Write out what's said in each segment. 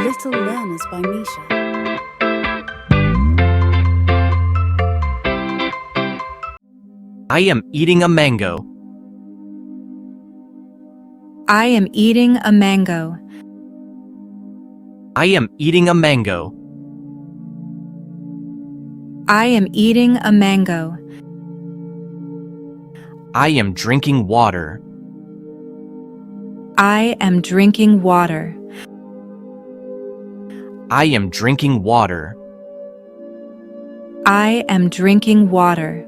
Little Learners by Misha. I am eating a mango. I am eating a mango. I am eating a mango. I am eating a mango. I am drinking water. I am drinking water. I am drinking water. I am drinking water.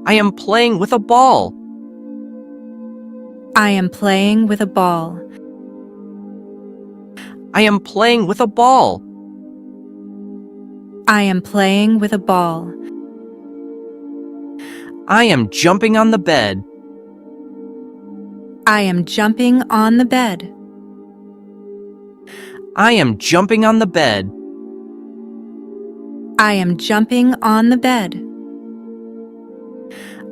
I am playing with a ball. I am playing with a ball. I am playing with a ball. I am playing with a ball. I am jumping on the bed. I am jumping on the bed. I am jumping on the bed. I am jumping on the bed.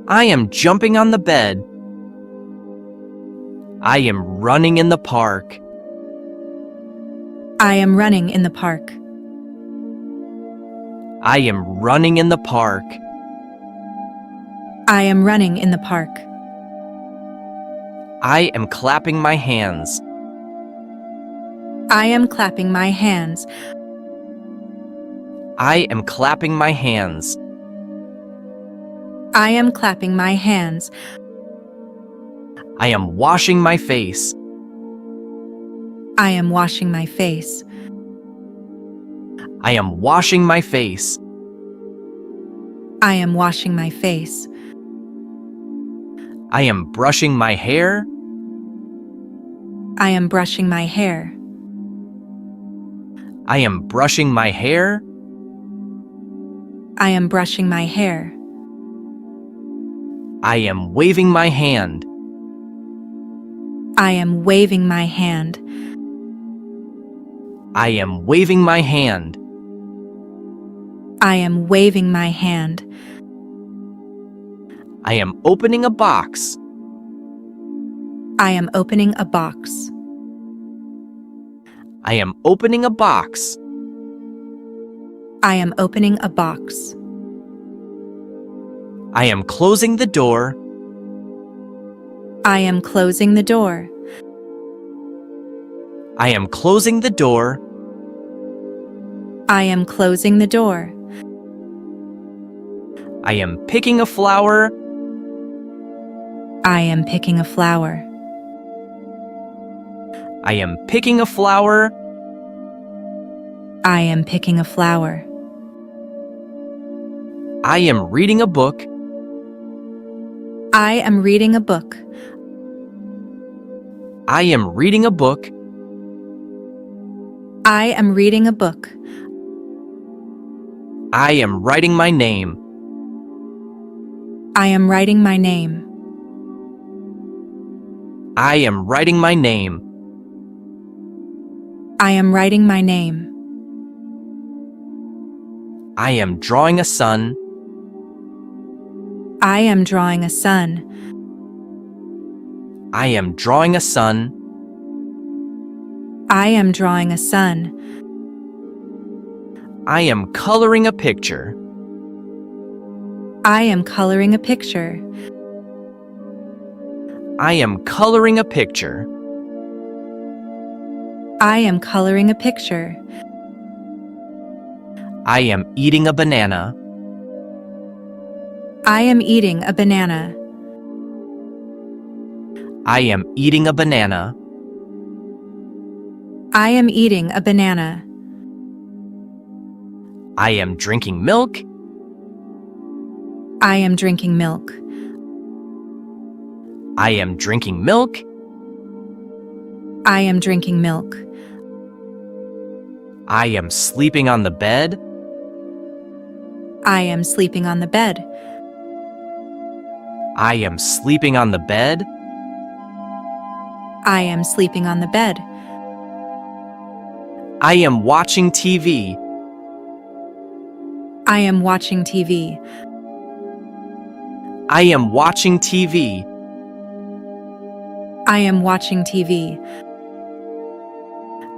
I am jumping on the bed. I am running in the park. I am running in the park. I am running in the park. I am running in the park. I am clapping my hands. I am clapping my hands. I am clapping my hands. I am clapping my hands. I am washing my face. I am washing my face. I am washing my face. I am washing my face. I am brushing my hair. I am brushing my hair. I am brushing my hair. I am brushing my hair. I am waving my hand. I am waving my hand. I am waving my hand. I am waving my hand. I am opening a box. I am opening a box. I am opening a box. I am opening a box. I am closing the door. I am closing the door. I am closing the door. I am closing the door. I am picking a flower. I am picking a flower. I am picking a flower. I am picking a flower. I am reading a book. I am reading a book. I am reading a book. I am reading a book. I am writing my name. I am writing my name. I am writing my name. I am writing my name. I am drawing a sun. I am drawing a sun. I am drawing a sun. I am drawing a sun. I am coloring a picture. I am coloring a picture. I am coloring a picture. I am coloring a picture. I am eating a banana. I am eating a banana. I am eating a banana. I am eating a banana. I am drinking milk. I am drinking milk. I am drinking milk. I am drinking milk. I am sleeping on the bed. I am sleeping on the bed. I am sleeping on the bed. I am sleeping on the bed. I am watching TV. I am watching TV. I am watching TV. I am watching TV.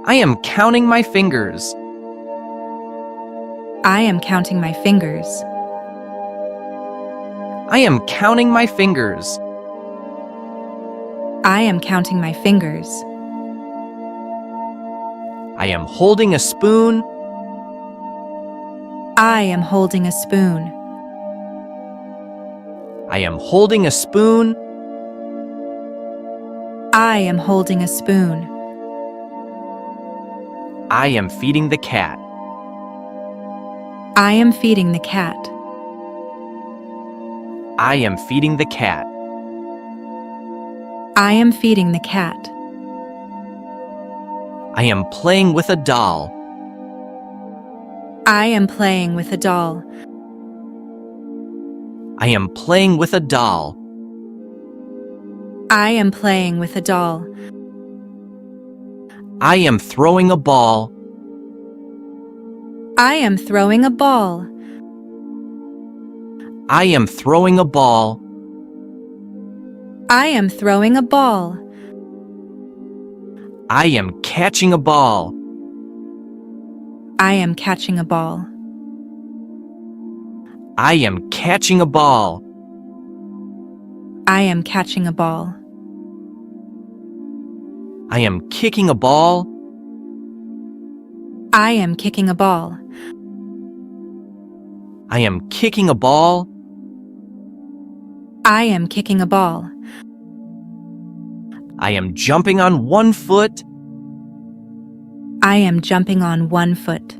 I am counting my fingers. I am counting my fingers. I am counting my fingers. I am counting my fingers. I am holding a spoon. I am holding a spoon. I am holding a spoon. I am holding a spoon. I am feeding the cat. I am feeding the cat. I am feeding the cat. I am feeding the cat. I am playing with a doll. I am playing with a doll. I am playing with a doll. I am playing with a doll. I am throwing a ball. I am throwing a ball. I am throwing a ball. I am throwing a ball. I am catching a ball. I am catching a ball. I am catching a ball. I am catching a ball. I am kicking a ball. I am kicking a ball. I am kicking a ball. I am kicking a ball. I am jumping on one foot. I am jumping on one foot.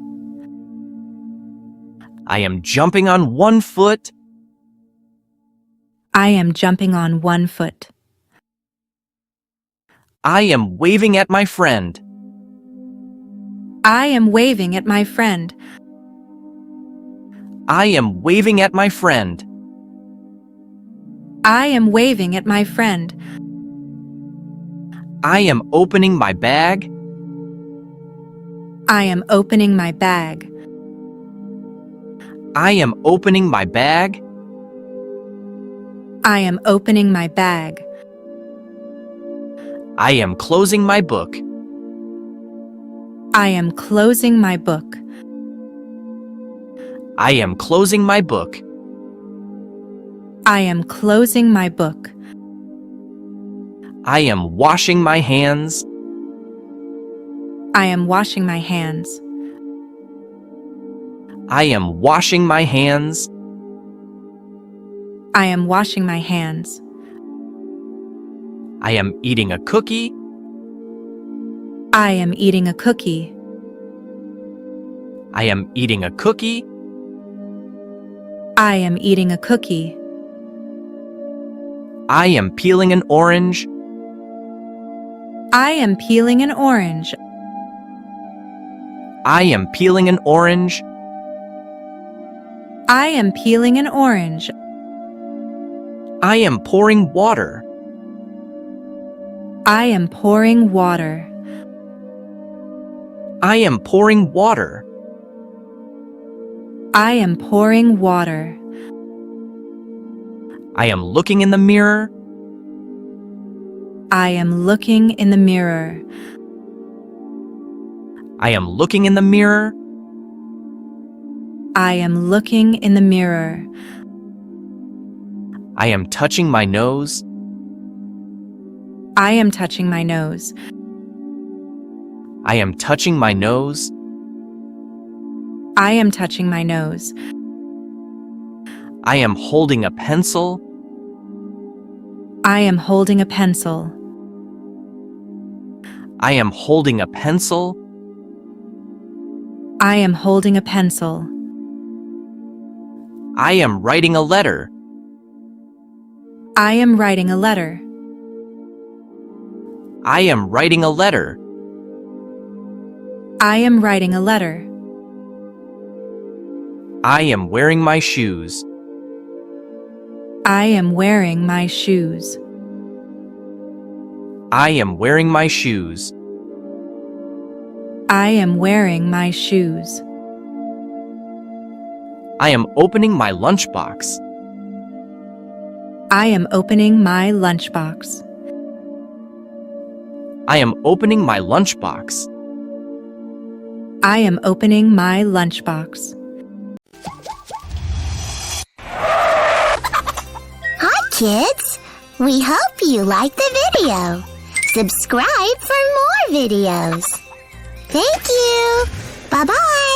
I am jumping on one foot. I am jumping on one foot. I am waving at my friend. I am waving at my friend. I am waving at my friend. I am waving at my friend. I am opening my bag. I am opening my bag. I am opening my bag. I am opening my bag. I am closing my book. I am closing my book. I am closing my book. I am closing my book. I am washing my hands. I am washing my hands. I am washing my hands. I am washing my hands. I am eating a cookie. I am eating a cookie. I am eating a cookie. I am eating a cookie. I am peeling an orange. I am peeling an orange. I am peeling an orange. I am peeling an orange. I am pouring water. I am pouring water. I am pouring water. I am pouring water. I am looking in the mirror. I am looking in the mirror. I am looking in the mirror. I am looking in the mirror. I am touching my nose. I am touching my nose. I am touching my nose. I am touching my nose. I am holding a pencil. I am holding a pencil. I am holding a pencil. I am holding a pencil. I am writing a letter. I am writing a letter. I am writing a letter. I am writing a letter. I am wearing my shoes. I am wearing my shoes. I am wearing my shoes. I am wearing my shoes. I am opening my lunchbox. I am opening my lunchbox. I am opening my lunchbox. I am opening my lunchbox. Hi, kids! We hope you liked the video. Subscribe for more videos. Thank you. Bye-bye.